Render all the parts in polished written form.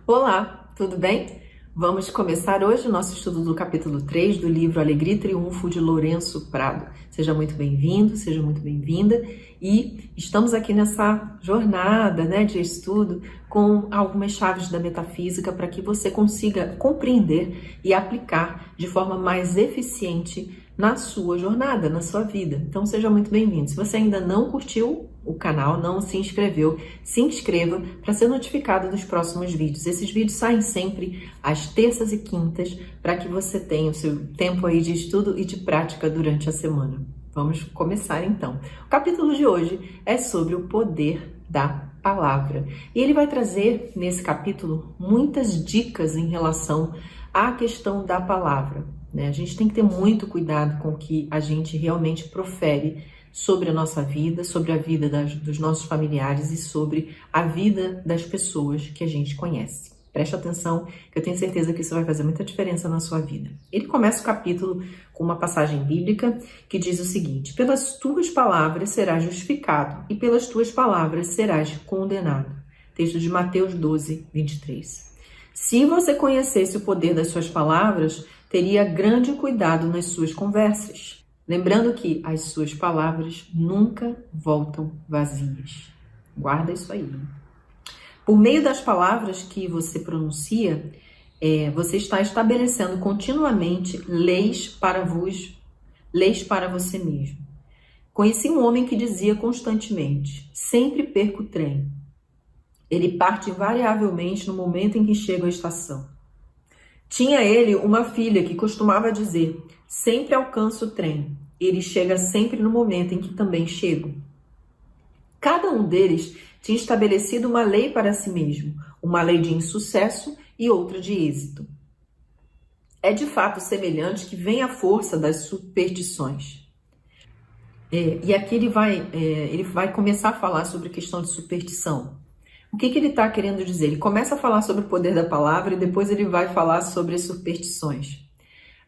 Olá, tudo bem? Vamos começar hoje o nosso estudo do capítulo 3 do livro Alegria e Triunfo de Lourenço Prado. Seja muito bem-vindo, seja muito bem-vinda e estamos aqui nessa jornada, de estudo com algumas chaves da metafísica para que você consiga compreender e aplicar de forma mais eficiente na sua jornada, na sua vida. Então seja muito bem-vindo. Se você ainda não curtiu o canal, não se inscreveu, se inscreva para ser notificado dos próximos vídeos. Esses vídeos saem sempre às terças e quintas para que você tenha o seu tempo aí de estudo e de prática durante a semana. Vamos começar então. O capítulo de hoje é sobre o poder da palavra. E ele vai trazer nesse capítulo muitas dicas em relação à questão da palavra, A gente tem que ter muito cuidado com o que a gente realmente profere sobre a nossa vida, sobre a vida dos nossos familiares e sobre a vida das pessoas que a gente conhece. Preste atenção, que eu tenho certeza que isso vai fazer muita diferença na sua vida. Ele começa o capítulo com uma passagem bíblica que diz o seguinte: pelas tuas palavras serás justificado e pelas tuas palavras serás condenado. Texto de Mateus 12, 23. Se você conhecesse o poder das suas palavras, teria grande cuidado nas suas conversas. Lembrando que as suas palavras nunca voltam vazias. Guarda isso aí. Por meio das palavras que você pronuncia, você está estabelecendo continuamente leis para você mesmo. Conheci um homem que dizia constantemente: sempre perco o trem. Ele parte invariavelmente no momento em que chega à estação. Tinha ele uma filha que costumava dizer: sempre alcanço o trem. Ele chega sempre no momento em que também chego. Cada um deles tinha estabelecido uma lei para si mesmo, uma lei de insucesso e outra de êxito. É de fato semelhante que vem a força das superstições. E aqui ele vai começar a falar sobre a questão de superstição. O que ele está querendo dizer? Ele começa a falar sobre o poder da palavra e depois ele vai falar sobre as superstições.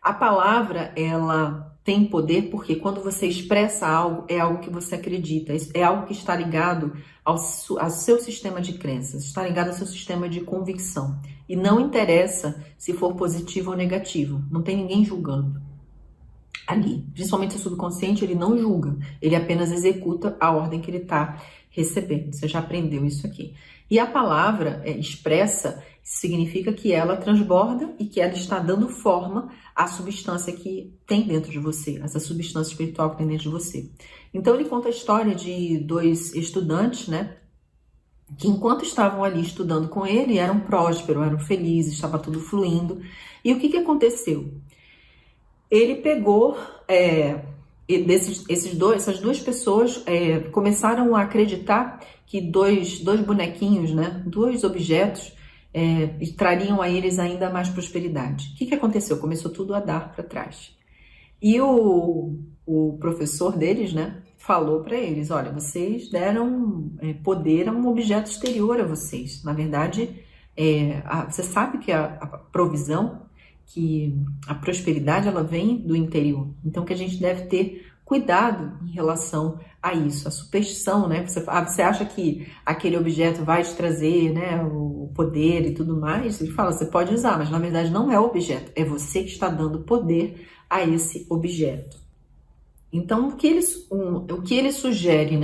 A palavra, ela tem poder porque quando você expressa algo, é algo que você acredita, é algo que está ligado ao seu sistema de crenças, está ligado ao seu sistema de convicção. E não interessa se for positivo ou negativo, não tem ninguém julgando ali. Principalmente o subconsciente, ele não julga, ele apenas executa a ordem que ele está recebendo. Você já aprendeu isso aqui. E a palavra expressa significa que ela transborda e que ela está dando forma à substância que tem dentro de você, essa substância espiritual que tem dentro de você. Então ele conta a história de dois estudantes, que enquanto estavam ali estudando com ele, eram prósperos, eram felizes, estava tudo fluindo. E o que aconteceu? Ele pegou... essas duas pessoas começaram a acreditar que dois bonequinhos, dois objetos, trariam a eles ainda mais prosperidade. O que aconteceu? Começou tudo a dar para trás. E o professor deles, falou para eles: olha, vocês deram poder a um objeto exterior a vocês. Na verdade, você sabe que a provisão, que a prosperidade, ela vem do interior. Então, que a gente deve ter cuidado em relação a isso. A superstição, Você acha que aquele objeto vai te trazer, o poder e tudo mais? Ele fala, você pode usar, mas na verdade não é o objeto. É você que está dando poder a esse objeto. Então, o que ele sugere,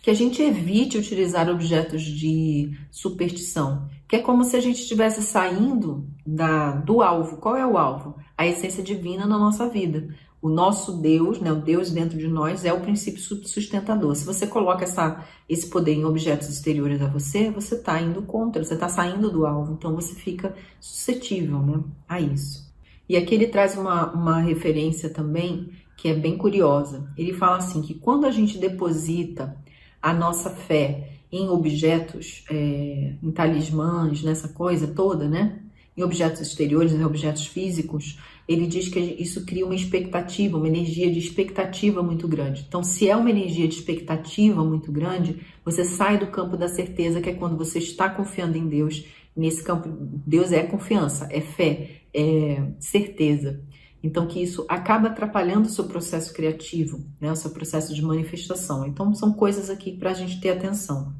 que a gente evite utilizar objetos de superstição, que é como se a gente estivesse saindo do alvo. Qual é o alvo? A essência divina na nossa vida. O nosso Deus, o Deus dentro de nós, é o princípio sustentador. Se você coloca esse poder em objetos exteriores a você, você está indo contra, você está saindo do alvo. Então, você fica suscetível, a isso. E aqui ele traz uma referência também que é bem curiosa. Ele fala assim, que quando a gente deposita a nossa fé em objetos, em talismãs, nessa coisa toda, em objetos exteriores, em objetos físicos, ele diz que isso cria uma expectativa, uma energia de expectativa muito grande. Então, se é uma energia de expectativa muito grande, você sai do campo da certeza, que é quando você está confiando em Deus. Nesse campo, Deus é confiança, é fé, é certeza. Então, que isso acaba atrapalhando o seu processo criativo, o seu processo de manifestação. Então, são coisas aqui para a gente ter atenção.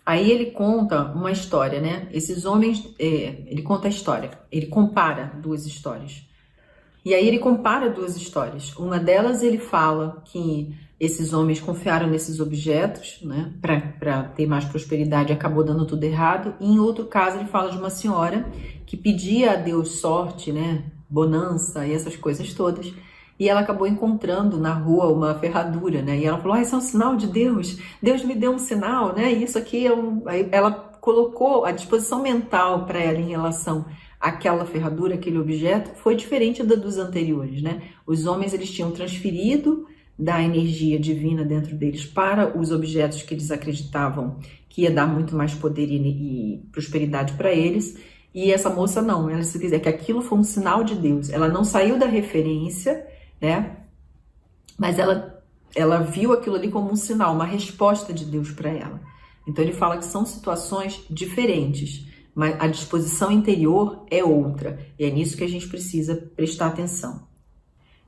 Aí ele conta uma história, né? Esses homens, ele conta a história, ele compara duas histórias. E aí ele compara duas histórias. Uma delas ele fala que esses homens confiaram nesses objetos, né, para ter mais prosperidade, e acabou dando tudo errado. E em outro caso ele fala de uma senhora que pedia a Deus sorte, né, bonança e essas coisas todas. E ela acabou encontrando na rua uma ferradura, né? E ela falou: isso é um sinal de Deus. Deus me deu um sinal, né? E isso aqui é um... Aí ela colocou a disposição mental para ela em relação àquela ferradura, aquele objeto, foi diferente da dos anteriores, né? Os homens, eles tinham transferido da energia divina dentro deles para os objetos que eles acreditavam que ia dar muito mais poder e prosperidade para eles. E essa moça não, ela se quiser que aquilo foi um sinal de Deus. Ela não saiu da referência, né? Mas ela viu aquilo ali como um sinal, uma resposta de Deus para ela. Então ele fala que são situações diferentes, mas a disposição interior é outra. E é nisso que a gente precisa prestar atenção.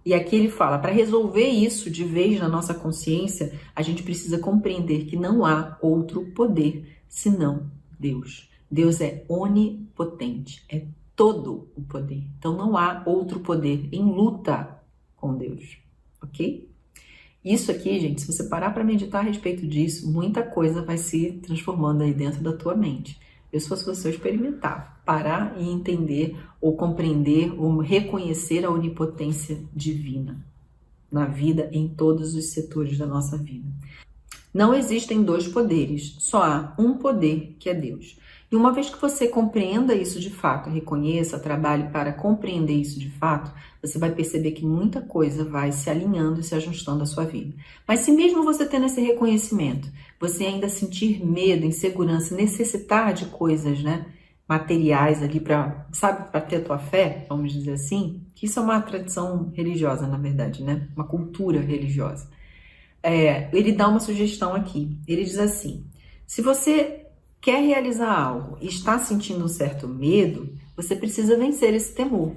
E aqui ele fala, para resolver isso de vez na nossa consciência, a gente precisa compreender que não há outro poder senão Deus. Deus é onipotente, é todo o poder. Então não há outro poder em luta com Deus, ok? Isso aqui, gente, se você parar para meditar a respeito disso, muita coisa vai se transformando aí dentro da tua mente. Eu, se fosse você, eu experimentar, parar e entender, ou compreender, ou reconhecer a onipotência divina na vida, em todos os setores da nossa vida. Não existem dois poderes, só há um poder, que é Deus. E uma vez que você compreenda isso de fato, reconheça, trabalhe para compreender isso de fato, você vai perceber que muita coisa vai se alinhando e se ajustando à sua vida. Mas se mesmo você tendo esse reconhecimento, você ainda sentir medo, insegurança, necessitar de coisas, né, materiais ali para, sabe, para ter a tua fé, vamos dizer assim, que isso é uma tradição religiosa, na verdade, né, uma cultura religiosa. Ele dá uma sugestão aqui, ele diz assim, se você quer realizar algo e está sentindo um certo medo, você precisa vencer esse temor.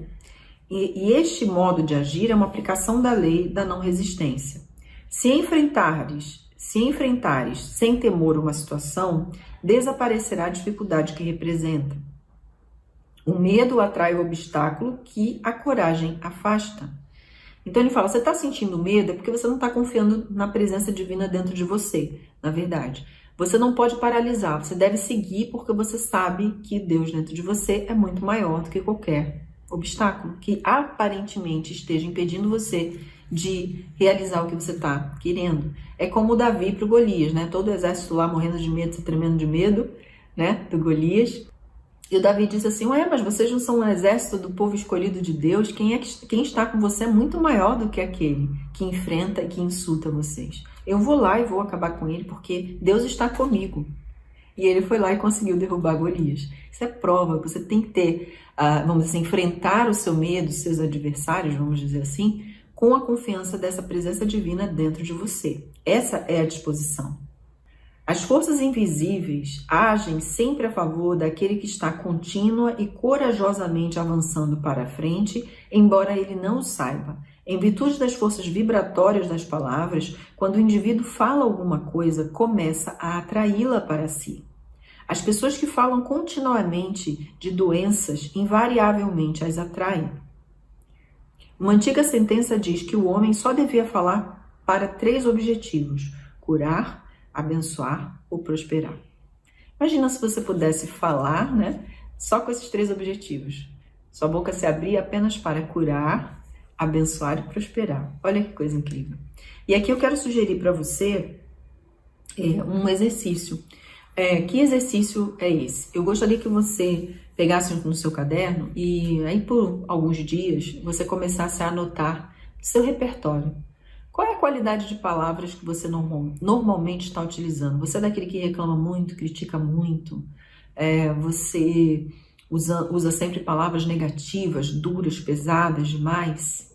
E este modo de agir é uma aplicação da lei da não resistência. Se enfrentares sem temor uma situação, desaparecerá a dificuldade que representa. O medo atrai o obstáculo que a coragem afasta. Então ele fala, você está sentindo medo é porque você não está confiando na presença divina dentro de você, na verdade. Você não pode paralisar, você deve seguir porque você sabe que Deus dentro de você é muito maior do que qualquer obstáculo que aparentemente esteja impedindo você de realizar o que você está querendo. É como o Davi para o Golias, né? Todo o exército lá morrendo de medo, se tremendo de medo, né? Do Golias. E o Davi diz assim, mas vocês não são um exército do povo escolhido de Deus? Quem está com você é muito maior do que aquele que enfrenta e que insulta vocês. Eu vou lá e vou acabar com ele porque Deus está comigo. E ele foi lá e conseguiu derrubar Golias. Isso é prova, você tem que ter, vamos dizer, enfrentar o seu medo, os seus adversários, vamos dizer assim, com a confiança dessa presença divina dentro de você. Essa é a disposição. As forças invisíveis agem sempre a favor daquele que está contínua e corajosamente avançando para a frente, embora ele não o saiba. Em virtude das forças vibratórias das palavras, quando o indivíduo fala alguma coisa, começa a atraí-la para si. As pessoas que falam continuamente de doenças, invariavelmente as atraem. Uma antiga sentença diz que o homem só devia falar para 3 objetivos: curar, abençoar ou prosperar. Imagina se você pudesse falar, né, só com esses 3 objetivos. Sua boca se abrir apenas para curar, abençoar e prosperar. Olha que coisa incrível. E aqui eu quero sugerir para você um exercício. Que exercício é esse? Eu gostaria que você pegasse no seu caderno e aí por alguns dias você começasse a anotar seu repertório. Qual é a qualidade de palavras que você normalmente está utilizando? Você é daquele que reclama muito, critica muito? Você usa sempre palavras negativas, duras, pesadas demais?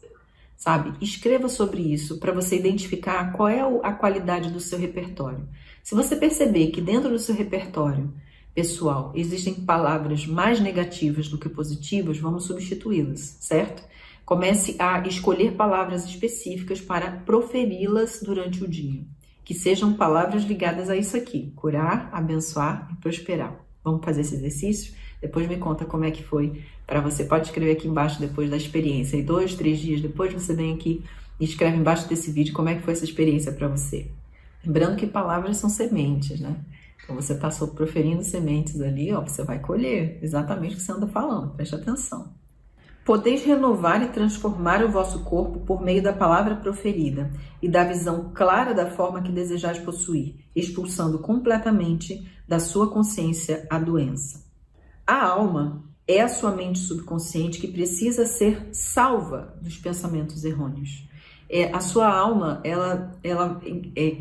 Sabe? Escreva sobre isso para você identificar qual é a qualidade do seu repertório. Se você perceber que dentro do seu repertório pessoal existem palavras mais negativas do que positivas, vamos substituí-las, certo? Comece a escolher palavras específicas para proferi-las durante o dia. que sejam palavras ligadas a isso aqui: curar, abençoar e prosperar. Vamos fazer esse exercício? Depois me conta como é que foi para você. Pode escrever aqui embaixo depois da experiência. E 2, 3 dias depois você vem aqui e escreve embaixo desse vídeo como é que foi essa experiência para você. Lembrando que palavras são sementes, né? Então você está só proferindo sementes ali, ó, você vai colher exatamente o que você anda falando. Preste atenção. Podeis renovar e transformar o vosso corpo por meio da palavra proferida e da visão clara da forma que desejais possuir, expulsando completamente da sua consciência a doença. A alma é a sua mente subconsciente que precisa ser salva dos pensamentos errôneos. A sua alma,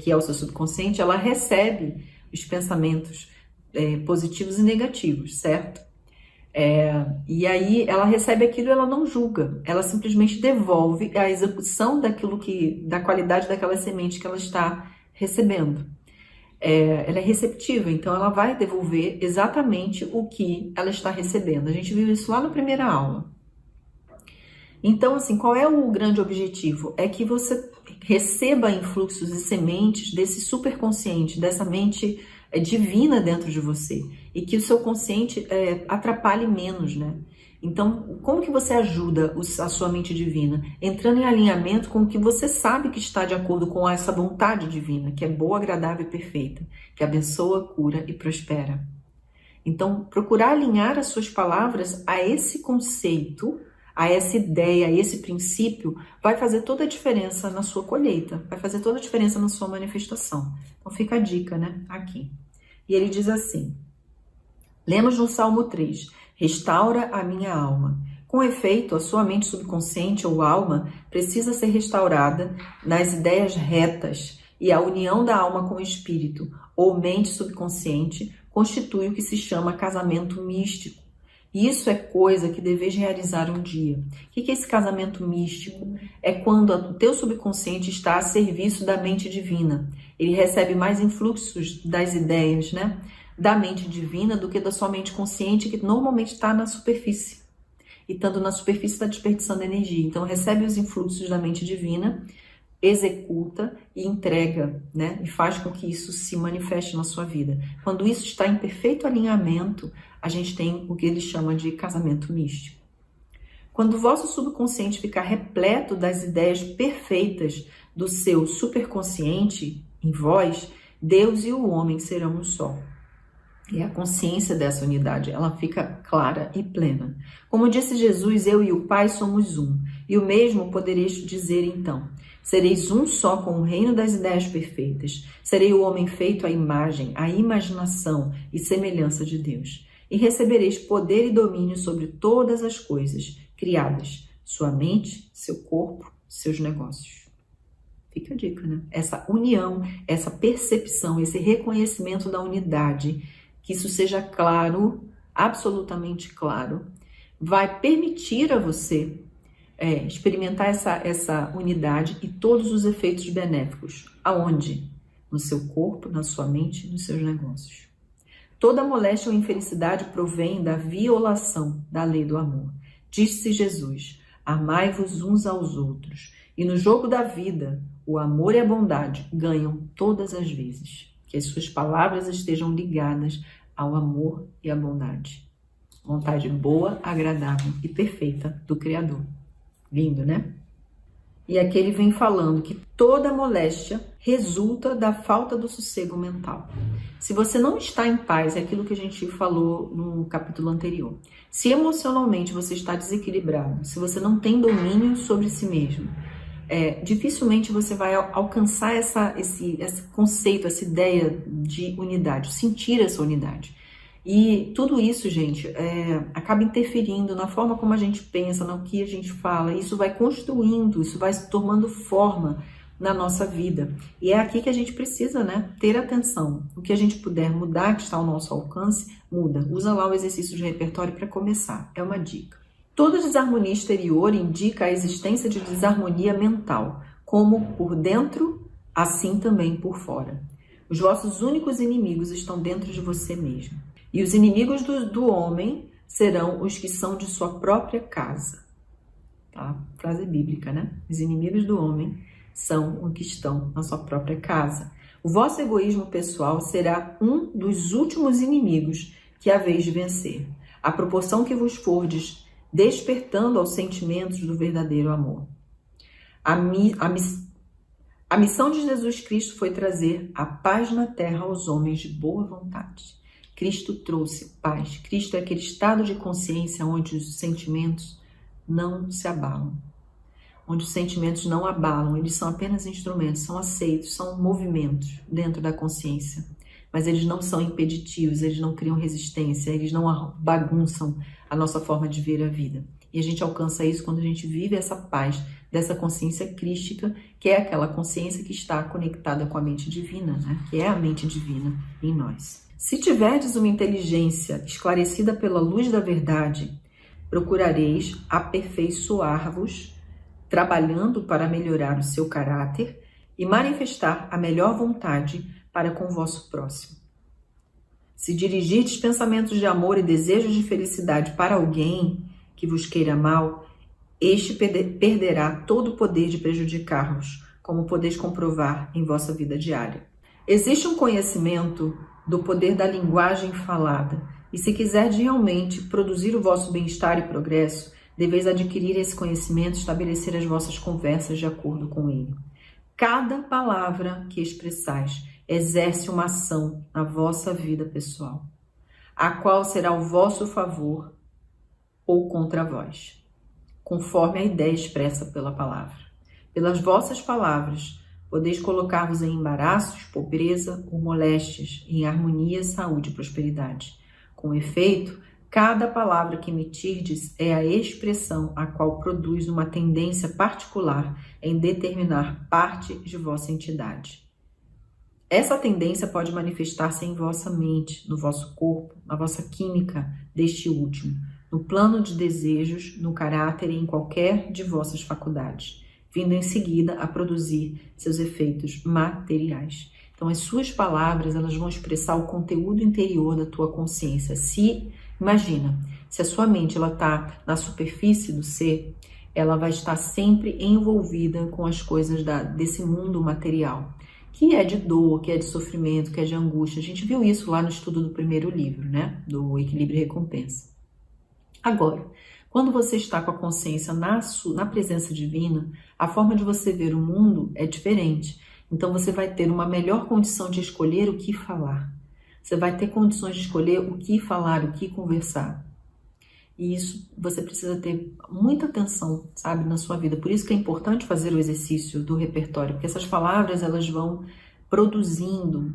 que é o seu subconsciente, ela recebe os pensamentos positivos e negativos, certo? E aí ela recebe aquilo e ela não julga, ela simplesmente devolve a execução da qualidade daquela semente que ela está recebendo. Ela é receptiva, então ela vai devolver exatamente o que ela está recebendo. A gente viu isso lá na primeira aula. Então, assim, qual é o grande objetivo? É que você receba influxos e sementes desse superconsciente, dessa mente divina dentro de você, e que o seu consciente atrapalhe menos, né? Então, como que você ajuda a sua mente divina? Entrando em alinhamento com o que você sabe que está de acordo com essa vontade divina, que é boa, agradável e perfeita, que abençoa, cura e prospera. Então, procurar alinhar as suas palavras a esse conceito, a essa ideia, a esse princípio, vai fazer toda a diferença na sua colheita, vai fazer toda a diferença na sua manifestação. Então fica a dica, né? Aqui. E ele diz assim, lemos no Salmo 3, restaura a minha alma. Com efeito, a sua mente subconsciente ou alma precisa ser restaurada nas ideias retas, e a união da alma com o espírito, ou mente subconsciente, constitui o que se chama casamento místico. E isso é coisa que deveis realizar um dia. O que é esse casamento místico? É quando o teu subconsciente está a serviço da mente divina. Ele recebe mais influxos das ideias, né, da mente divina do que da sua mente consciente, que normalmente está na superfície. E estando na superfície está desperdiçando energia. Então recebe os influxos da mente divina, executa e entrega, né, e faz com que isso se manifeste na sua vida. Quando isso está em perfeito alinhamento, a gente tem o que ele chama de casamento místico. Quando o vosso subconsciente ficar repleto das ideias perfeitas do seu superconsciente em vós, Deus e o homem serão um só. E a consciência dessa unidade, ela fica clara e plena. Como disse Jesus, eu e o Pai somos um. E o mesmo podereis dizer então. Sereis um só com o reino das ideias perfeitas. Serei o homem feito à imagem, à imaginação e semelhança de Deus. E recebereis poder e domínio sobre todas as coisas criadas. Sua mente, seu corpo, seus negócios. Fica a dica, né? Essa união, essa percepção, esse reconhecimento da unidade, que isso seja claro, absolutamente claro, vai permitir a você experimentar essa unidade e todos os efeitos benéficos. Aonde? No seu corpo, na sua mente, nos seus negócios. Toda moléstia ou infelicidade provém da violação da lei do amor. Disse Jesus, amai-vos uns aos outros. E no jogo da vida, o amor e a bondade ganham todas as vezes. Que as suas palavras estejam ligadas ao amor e à bondade. Vontade boa, agradável e perfeita do Criador. Lindo, né? E aqui ele vem falando que toda moléstia resulta da falta do sossego mental. Se você não está em paz, é aquilo que a gente falou no capítulo anterior. Se emocionalmente você está desequilibrado, se você não tem domínio sobre si mesmo, dificilmente você vai alcançar esse conceito, essa ideia de unidade, sentir essa unidade. E tudo isso, gente, acaba interferindo na forma como a gente pensa, no que a gente fala. Isso vai construindo, isso vai se tomando forma na nossa vida. E é aqui que a gente precisa, né, ter atenção. O que a gente puder mudar, que está ao nosso alcance, muda. Usa lá o exercício de repertório para começar. É uma dica. Toda desarmonia exterior indica a existência de desarmonia mental, como por dentro, assim também por fora. Os vossos únicos inimigos estão dentro de você mesmo. E os inimigos do homem serão os que são de sua própria casa. Tá? Frase bíblica, né? Os inimigos do homem são os que estão na sua própria casa. O vosso egoísmo pessoal será um dos últimos inimigos que haveis de vencer, à proporção que vos fordes despertando aos sentimentos do verdadeiro amor. A missão de Jesus Cristo foi trazer a paz na terra aos homens de boa vontade. Cristo trouxe paz. Cristo é aquele estado de consciência onde os sentimentos não se abalam. Onde os sentimentos não abalam, eles são apenas instrumentos, são aceitos, são movimentos dentro da consciência. Mas eles não são impeditivos, eles não criam resistência, eles não bagunçam a nossa forma de ver a vida. E a gente alcança isso quando a gente vive essa paz dessa consciência crística, que é aquela consciência que está conectada com a mente divina, né? Que é a mente divina em nós. Se tiverdes uma inteligência esclarecida pela luz da verdade, procurareis aperfeiçoar-vos, trabalhando para melhorar o seu caráter e manifestar a melhor vontade para com o vosso próximo. Se dirigirdes pensamentos de amor e desejos de felicidade para alguém que vos queira mal, este perderá todo o poder de prejudicar-vos, como podeis comprovar em vossa vida diária. Existe um conhecimento do poder da linguagem falada, e se quiserdes realmente produzir o vosso bem-estar e progresso, deveis adquirir esse conhecimento e estabelecer as vossas conversas de acordo com ele. Cada palavra que expressais exerce uma ação na vossa vida pessoal, a qual será ao vosso favor ou contra vós, conforme a ideia expressa pela palavra. Pelas vossas palavras, podeis colocar-vos em embaraços, pobreza ou moléstias, em harmonia, saúde e prosperidade. Com efeito, cada palavra que emitirdes é a expressão a qual produz uma tendência particular em determinar parte de vossa entidade. Essa tendência pode manifestar-se em vossa mente, no vosso corpo, na vossa química deste último, no plano de desejos, no caráter e em qualquer de vossas faculdades, vindo em seguida a produzir seus efeitos materiais. Então, as suas palavras, elas vão expressar o conteúdo interior da tua consciência. Imagina, se a sua mente está na superfície do ser, ela vai estar sempre envolvida com as coisas desse mundo material, que é de dor, que é de sofrimento, que é de angústia. A gente viu isso lá no estudo do primeiro livro, né? Do Equilíbrio e Recompensa. Agora, quando você está com a consciência na presença divina, a forma de você ver o mundo é diferente. Então, você vai ter uma melhor condição de escolher o que falar. Você vai ter condições de escolher o que falar, o que conversar. E isso você precisa ter muita atenção, sabe, na sua vida. Por isso que é importante fazer o exercício do repertório, porque essas palavras, elas vão produzindo,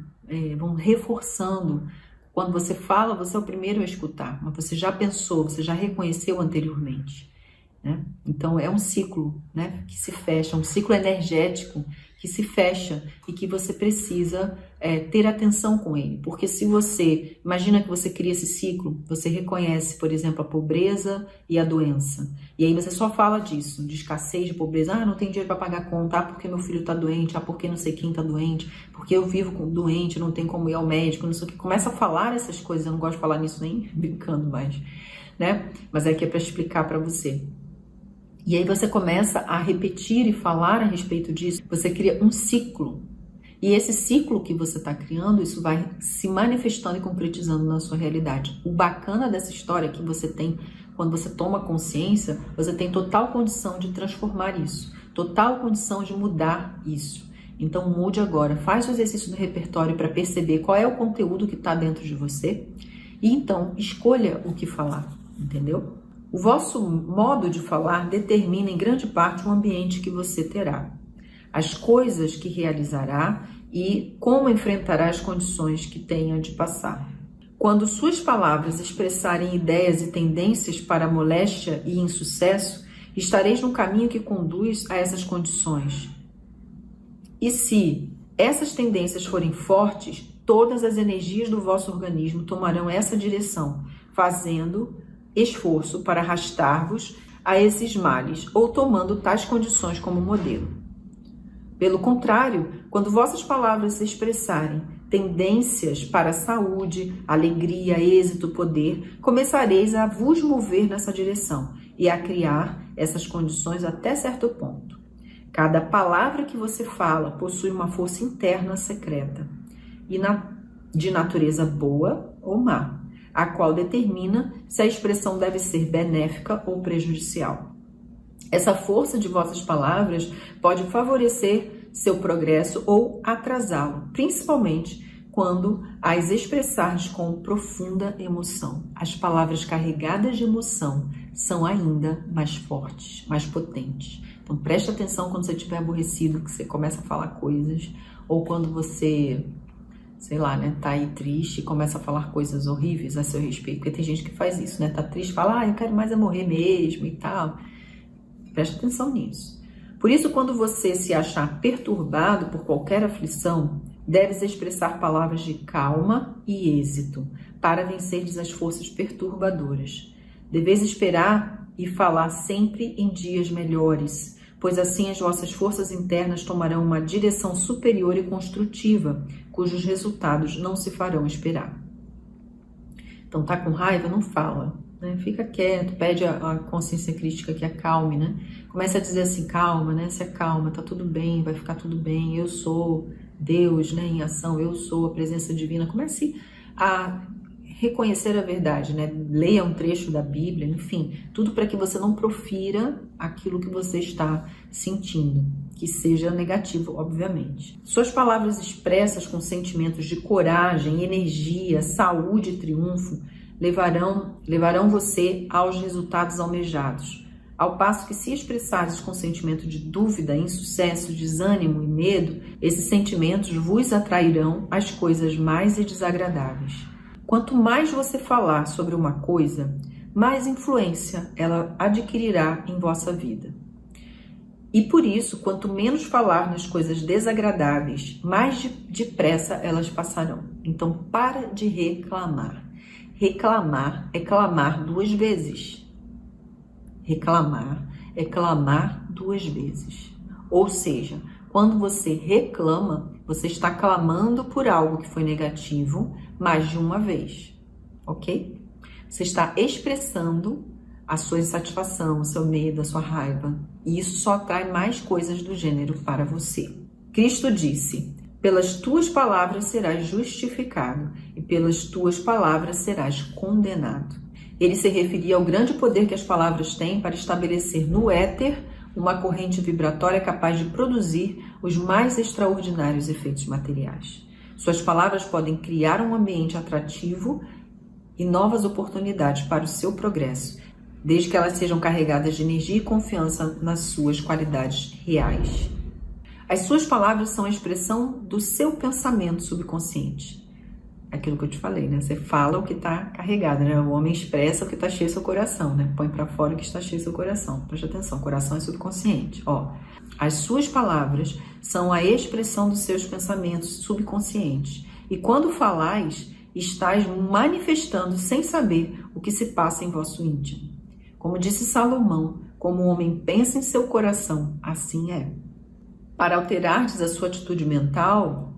vão reforçando. Quando você fala, você é o primeiro a escutar, mas você já pensou, você já reconheceu anteriormente, né? Então, é um ciclo, né, que se fecha, um ciclo energético que se fecha e que você precisa ter atenção com ele. Porque se você, imagina que você cria esse ciclo, você reconhece, por exemplo, a pobreza e a doença. E aí você só fala disso, de escassez, de pobreza. Ah, não tenho dinheiro para pagar a conta, porque meu filho está doente, porque não sei quem está doente, porque eu vivo doente, não tenho como ir ao médico, não sei o que. Começa a falar essas coisas, eu não gosto de falar nisso nem brincando mais, né? Mas é que é para explicar para você. E aí você começa a repetir e falar a respeito disso. Você cria um ciclo. E esse ciclo que você está criando, isso vai se manifestando e concretizando na sua realidade. O bacana dessa história é que você tem, quando você toma consciência, você tem total condição de transformar isso. Total condição de mudar isso. Então mude agora. Faz o exercício do repertório para perceber qual é o conteúdo que está dentro de você. E então escolha o que falar. Entendeu? O vosso modo de falar determina em grande parte o ambiente que você terá, as coisas que realizará e como enfrentará as condições que tenha de passar. Quando suas palavras expressarem ideias e tendências para moléstia e insucesso, estareis no caminho que conduz a essas condições. E se essas tendências forem fortes, todas as energias do vosso organismo tomarão essa direção, fazendo esforço para arrastar-vos a esses males ou tomando tais condições como modelo. Pelo contrário, quando vossas palavras se expressarem tendências para a saúde, alegria, êxito, poder, começareis a vos mover nessa direção e a criar essas condições até certo ponto. Cada palavra que você fala possui uma força interna secreta e de natureza boa ou má, a qual determina se a expressão deve ser benéfica ou prejudicial. Essa força de vossas palavras pode favorecer seu progresso ou atrasá-lo, principalmente quando as expressares com profunda emoção. As palavras carregadas de emoção são ainda mais fortes, mais potentes. Então preste atenção quando você estiver aborrecido, que você começa a falar coisas, ou quando você, sei lá, né, tá aí triste e começa a falar coisas horríveis a seu respeito, porque tem gente que faz isso, né, tá triste, fala, eu quero mais é morrer mesmo e tal. Preste atenção nisso. Por isso, quando você se achar perturbado por qualquer aflição, deves expressar palavras de calma e êxito para venceres as forças perturbadoras. Deveis esperar e falar sempre em dias melhores, pois assim as vossas forças internas tomarão uma direção superior e construtiva, cujos resultados não se farão esperar. Então, tá com raiva? Não fala, né? Fica quieto, pede a consciência crítica que acalme, né? Começa a dizer assim, calma, né? Se acalma, tá tudo bem, vai ficar tudo bem, eu sou Deus, né, em ação, eu sou a presença divina. Comece a reconhecer a verdade, né? Leia um trecho da Bíblia, enfim, tudo para que você não profira aquilo que você está sentindo, que seja negativo, obviamente. Suas palavras expressas com sentimentos de coragem, energia, saúde e triunfo levarão você aos resultados almejados. Ao passo que, se expressares com sentimento de dúvida, insucesso, desânimo e medo, esses sentimentos vos atrairão às coisas mais desagradáveis. Quanto mais você falar sobre uma coisa, mais influência ela adquirirá em vossa vida. E por isso, quanto menos falar nas coisas desagradáveis, mais depressa elas passarão. Então, para de reclamar. Reclamar é clamar 2 vezes. Reclamar é clamar 2 vezes. Ou seja, quando você reclama, você está clamando por algo que foi negativo mais de uma vez, ok? Você está expressando a sua insatisfação, o seu medo, a sua raiva. E isso só atrai mais coisas do gênero para você. Cristo disse, pelas tuas palavras serás justificado e pelas tuas palavras serás condenado. Ele se referia ao grande poder que as palavras têm para estabelecer no éter uma corrente vibratória capaz de produzir os mais extraordinários efeitos materiais. Suas palavras podem criar um ambiente atrativo e novas oportunidades para o seu progresso, desde que elas sejam carregadas de energia e confiança nas suas qualidades reais. As suas palavras são a expressão do seu pensamento subconsciente. Aquilo que eu te falei, né? Você fala o que está carregado, né? O homem expressa o que está cheio do seu coração, né? Põe para fora o que está cheio do seu coração. Preste atenção, coração é subconsciente. Ó, as suas palavras são a expressão dos seus pensamentos subconscientes. E quando falais, estás manifestando sem saber o que se passa em vosso íntimo. Como disse Salomão, como o homem pensa em seu coração, assim é. Para alterardes a sua atitude mental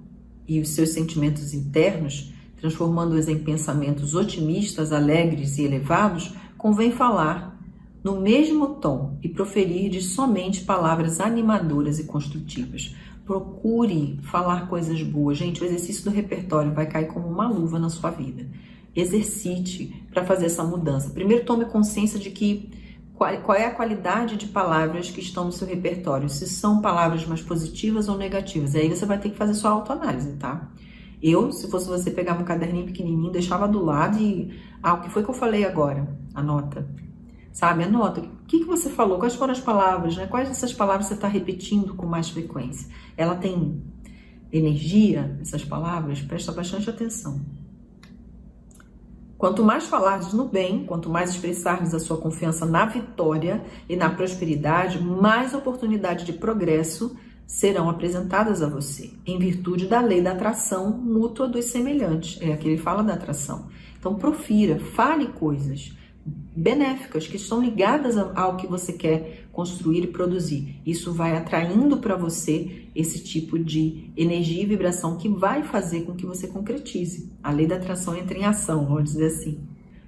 e os seus sentimentos internos, transformando-os em pensamentos otimistas, alegres e elevados, convém falar no mesmo tom e proferir somente palavras animadoras e construtivas. Procure falar coisas boas. Gente, o exercício do repertório vai cair como uma luva na sua vida. Exercite para fazer essa mudança. Primeiro, tome consciência de que qual é a qualidade de palavras que estão no seu repertório, se são palavras mais positivas ou negativas. E aí você vai ter que fazer sua autoanálise, tá? Eu, se fosse você, pegava um caderninho pequenininho, deixava do lado e... o que foi que eu falei agora? Anota. Sabe? Anota. O que você falou? Quais foram as palavras, né? Quais dessas palavras você está repetindo com mais frequência? Ela tem energia, essas palavras? Presta bastante atenção. Quanto mais falardes no bem, quanto mais expressardes a sua confiança na vitória e na prosperidade, mais oportunidades de progresso serão apresentadas a você, em virtude da lei da atração mútua dos semelhantes. É aqui ele fala da atração. Então, profira, fale coisas benéficas que estão ligadas ao que você quer construir e produzir. Isso vai atraindo para você esse tipo de energia e vibração que vai fazer com que você concretize. A lei da atração entra em ação, vamos dizer assim.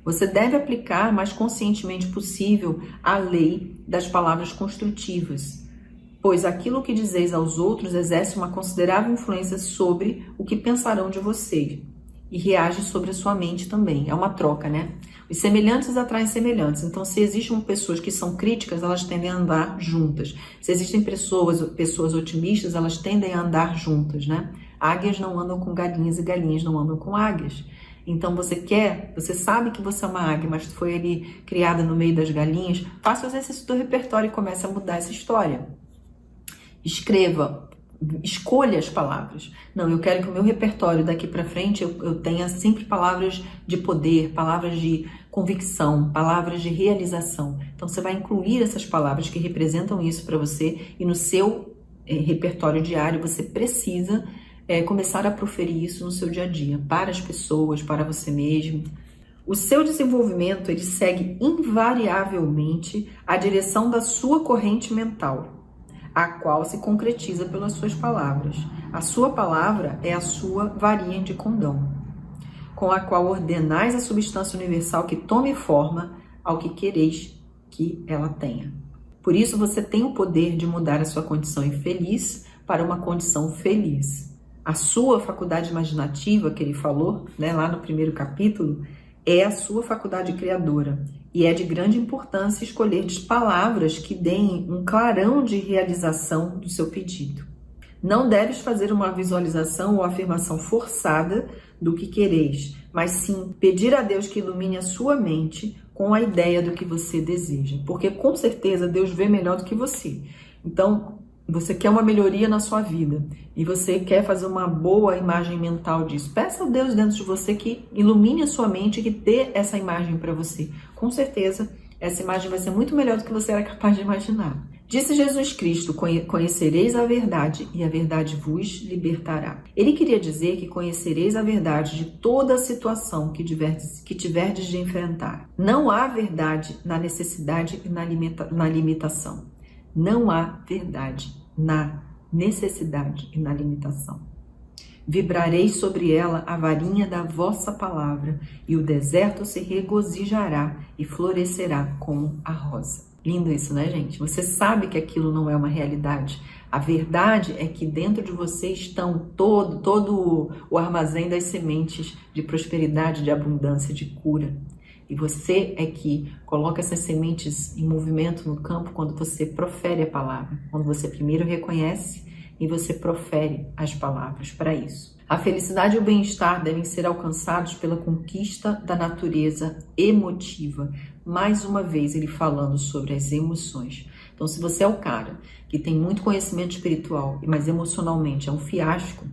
Você deve aplicar mais conscientemente possível a lei das palavras construtivas. pois aquilo que dizeis aos outros exerce uma considerável influência sobre o que pensarão de vocês e reage sobre a sua mente também. É uma troca, né? Os semelhantes atraem semelhantes. Então, se existem pessoas que são críticas, elas tendem a andar juntas. Se existem pessoas otimistas, elas tendem a andar juntas, né? Águias não andam com galinhas e galinhas não andam com águias. Então, você sabe que você é uma águia, mas foi ali criada no meio das galinhas. Faça o exercício do repertório e comece a mudar essa história. Escreva, escolha as palavras. Não, eu quero que o meu repertório daqui para frente eu tenha sempre palavras de poder, palavras de convicção, palavras de realização. Então você vai incluir essas palavras que representam isso para você e no seu repertório diário você precisa começar a proferir isso no seu dia a dia, para as pessoas, para você mesmo. O seu desenvolvimento ele segue invariavelmente a direção da sua corrente mental, a qual se concretiza pelas suas palavras. A sua palavra é a sua varinha de condão, com a qual ordenais a substância universal que tome forma ao que quereis que ela tenha. Por isso você tem o poder de mudar a sua condição infeliz para uma condição feliz. A sua faculdade imaginativa, que ele falou, né, lá no primeiro capítulo, é a sua faculdade criadora. E é de grande importância escolher palavras que deem um clarão de realização do seu pedido. Não deves fazer uma visualização ou afirmação forçada do que quereis, mas sim pedir a Deus que ilumine a sua mente com a ideia do que você deseja. Porque com certeza Deus vê melhor do que você. Então, você quer uma melhoria na sua vida e você quer fazer uma boa imagem mental disso. Peça a Deus dentro de você que ilumine a sua mente e que dê essa imagem para você. Com certeza, essa imagem vai ser muito melhor do que você era capaz de imaginar. Disse Jesus Cristo, conhecereis a verdade e a verdade vos libertará. Ele queria dizer que conhecereis a verdade de toda a situação que tiverdes de enfrentar. Não há verdade na necessidade e na limitação. Não há verdade na necessidade e na limitação. Vibrareis sobre ela a varinha da vossa palavra, e o deserto se regozijará e florescerá como a rosa. Lindo isso, né, gente? Você sabe que aquilo não é uma realidade. A verdade é que dentro de você estão todo o armazém das sementes de prosperidade, de abundância, de cura. E você é que coloca essas sementes em movimento no campo quando você profere a palavra. Quando você primeiro reconhece e você profere as palavras para isso. A felicidade e o bem-estar devem ser alcançados pela conquista da natureza emotiva. Mais uma vez ele falando sobre as emoções. Então se você é o cara que tem muito conhecimento espiritual, mas emocionalmente é um fiasco,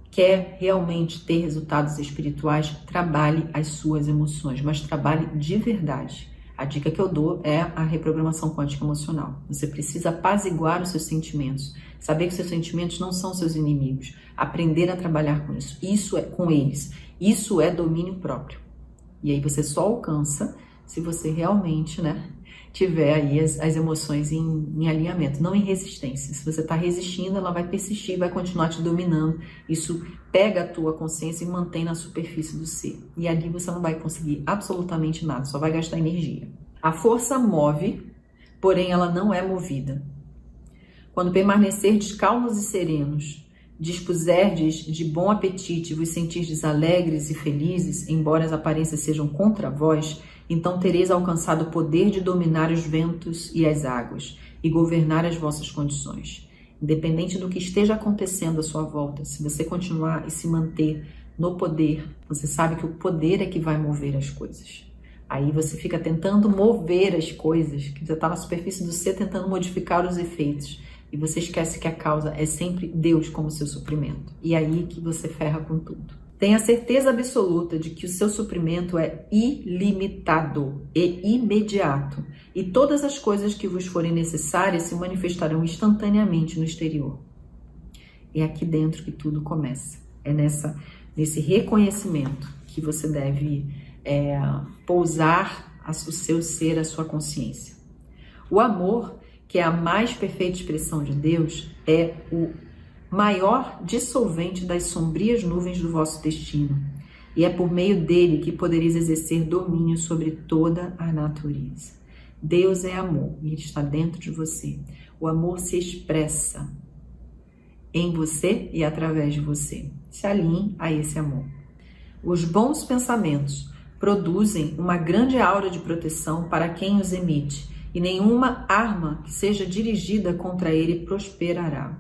quer realmente ter resultados espirituais, trabalhe as suas emoções, mas trabalhe de verdade. A dica que eu dou é a reprogramação quântica emocional. Você precisa apaziguar os seus sentimentos, saber que seus sentimentos não são seus inimigos, aprender a trabalhar com isso. Isso é com eles. Isso é domínio próprio. E aí você só alcança se você realmente, tiver aí as emoções em alinhamento, não em resistência. Se você está resistindo, ela vai persistir, vai continuar te dominando. Isso pega a tua consciência e mantém na superfície do ser. E ali você não vai conseguir absolutamente nada, só vai gastar energia. A força move, porém ela não é movida. Quando permanecerdes calmos e serenos, dispuserdes de bom apetite e vos sentirdes alegres e felizes, embora as aparências sejam contra vós, então tereis alcançado o poder de dominar os ventos e as águas e governar as vossas condições. Independente do que esteja acontecendo à sua volta, se você continuar e se manter no poder, você sabe que o poder é que vai mover as coisas. Aí você fica tentando mover as coisas, que você está na superfície do ser tentando modificar os efeitos. E você esquece que a causa é sempre Deus como seu suprimento. E aí que você ferra com tudo. Tenha certeza absoluta de que o seu suprimento é ilimitado e imediato. E todas as coisas que vos forem necessárias se manifestarão instantaneamente no exterior. É aqui dentro que tudo começa. É nesse reconhecimento que você deve pousar o seu ser, a sua consciência. O amor, que é a mais perfeita expressão de Deus, é o maior dissolvente das sombrias nuvens do vosso destino. E é por meio dele que podereis exercer domínio sobre toda a natureza. Deus é amor e Ele está dentro de você. O amor se expressa em você e através de você. Se alinhe a esse amor. Os bons pensamentos produzem uma grande aura de proteção para quem os emite, e nenhuma arma que seja dirigida contra ele prosperará.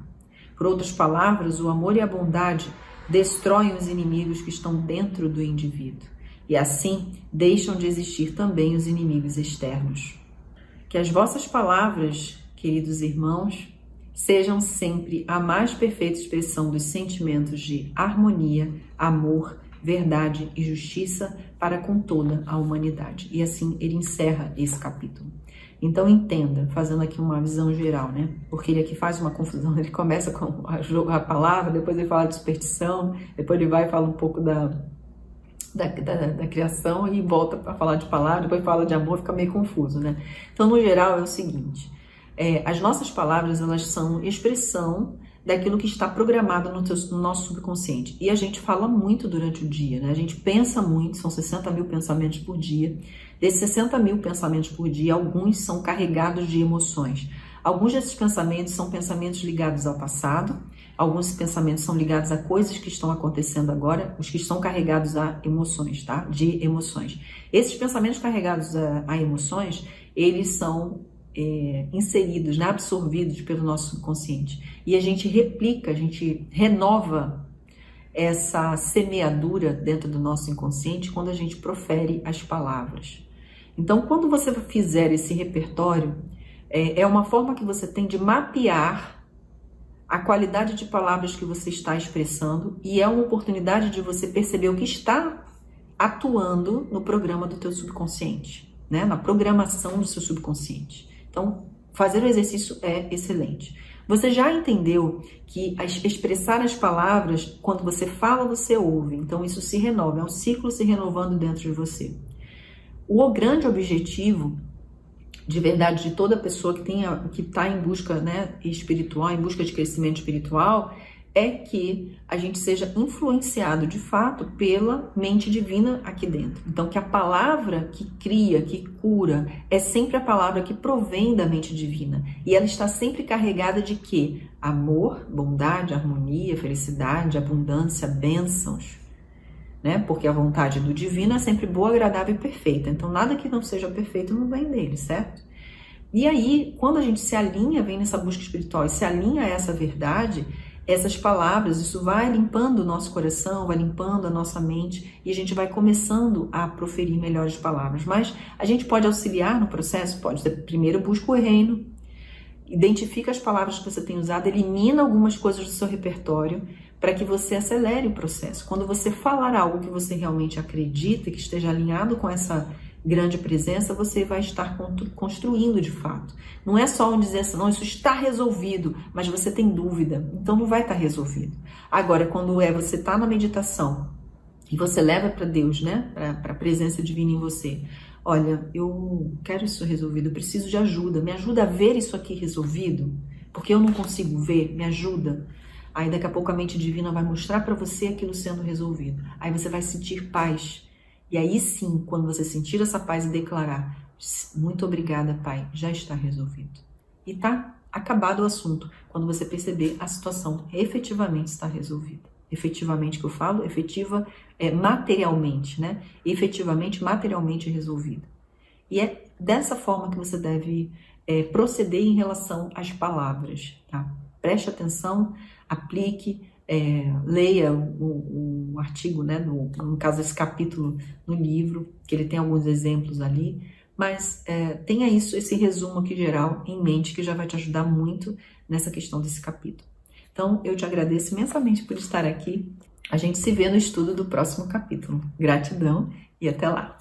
Por outras palavras, o amor e a bondade destroem os inimigos que estão dentro do indivíduo, e assim deixam de existir também os inimigos externos. Que as vossas palavras, queridos irmãos, sejam sempre a mais perfeita expressão dos sentimentos de harmonia, amor, verdade e justiça para com toda a humanidade. E assim ele encerra esse capítulo. Então entenda, fazendo aqui uma visão geral, né? Porque ele aqui faz uma confusão, ele começa com a palavra, depois ele fala de superstição, depois ele vai e fala um pouco da criação e volta para falar de palavra, depois fala de amor, fica meio confuso, né? Então, no geral, é o seguinte, as nossas palavras, elas são expressão daquilo que está programado no nosso subconsciente. E a gente fala muito durante o dia, né? A gente pensa muito, são 60 mil pensamentos por dia. Desses 60 mil pensamentos por dia, alguns são carregados de emoções. Alguns desses pensamentos são pensamentos ligados ao passado, alguns pensamentos são ligados a coisas que estão acontecendo agora, os que estão carregados a emoções, tá? De emoções. Esses pensamentos carregados a emoções, eles são inseridos, né, absorvidos pelo nosso subconsciente. E a gente replica, a gente renova essa semeadura dentro do nosso inconsciente quando a gente profere as palavras. Então, quando você fizer esse repertório, é uma forma que você tem de mapear a qualidade de palavras que você está expressando e é uma oportunidade de você perceber o que está atuando no programa do teu subconsciente, né, na programação do seu subconsciente. Então, fazer o exercício é excelente. Você já entendeu que expressar as palavras, quando você fala, você ouve. Então, isso se renova, é um ciclo se renovando dentro de você. O grande objetivo, de verdade, de toda pessoa que está em busca, né, espiritual, em busca de crescimento espiritual, é que a gente seja influenciado de fato pela mente divina aqui dentro. Então, que a palavra que cria, que cura, é sempre a palavra que provém da mente divina. E ela está sempre carregada de quê? Amor, bondade, harmonia, felicidade, abundância, bênçãos. Né? Porque a vontade do divino é sempre boa, agradável e perfeita. Então, nada que não seja perfeito não vem dele, certo? E aí, quando a gente se alinha, vem nessa busca espiritual e se alinha a essa verdade, essas palavras, isso vai limpando o nosso coração, vai limpando a nossa mente e a gente vai começando a proferir melhores palavras. Mas a gente pode auxiliar no processo? Pode. Primeiro busca o reino, identifica as palavras que você tem usado, elimina algumas coisas do seu repertório para que você acelere o processo. Quando você falar algo que você realmente acredita, que esteja alinhado com essa grande presença, você vai estar construindo de fato. Não é só dizer assim, não, isso está resolvido, mas você tem dúvida, então não vai estar resolvido. Agora, quando você está na meditação e você leva para Deus, né, para a presença divina em você, olha, eu quero isso resolvido, eu preciso de ajuda, me ajuda a ver isso aqui resolvido, porque eu não consigo ver, me ajuda. Aí daqui a pouco a mente divina vai mostrar para você aquilo sendo resolvido. Aí você vai sentir paz. E aí sim, quando você sentir essa paz e declarar, muito obrigada, Pai, já está resolvido. E tá acabado o assunto, quando você perceber a situação efetivamente está resolvida. Efetivamente que eu falo, efetiva materialmente, né? Efetivamente, materialmente resolvida. E é dessa forma que você deve proceder em relação às palavras, tá? Preste atenção, aplique, leia o artigo, né, no caso esse capítulo no livro, que ele tem alguns exemplos ali, mas tenha esse resumo aqui geral em mente, que já vai te ajudar muito nessa questão desse capítulo. Então, eu te agradeço imensamente por estar aqui. A gente se vê no estudo do próximo capítulo. Gratidão e até lá!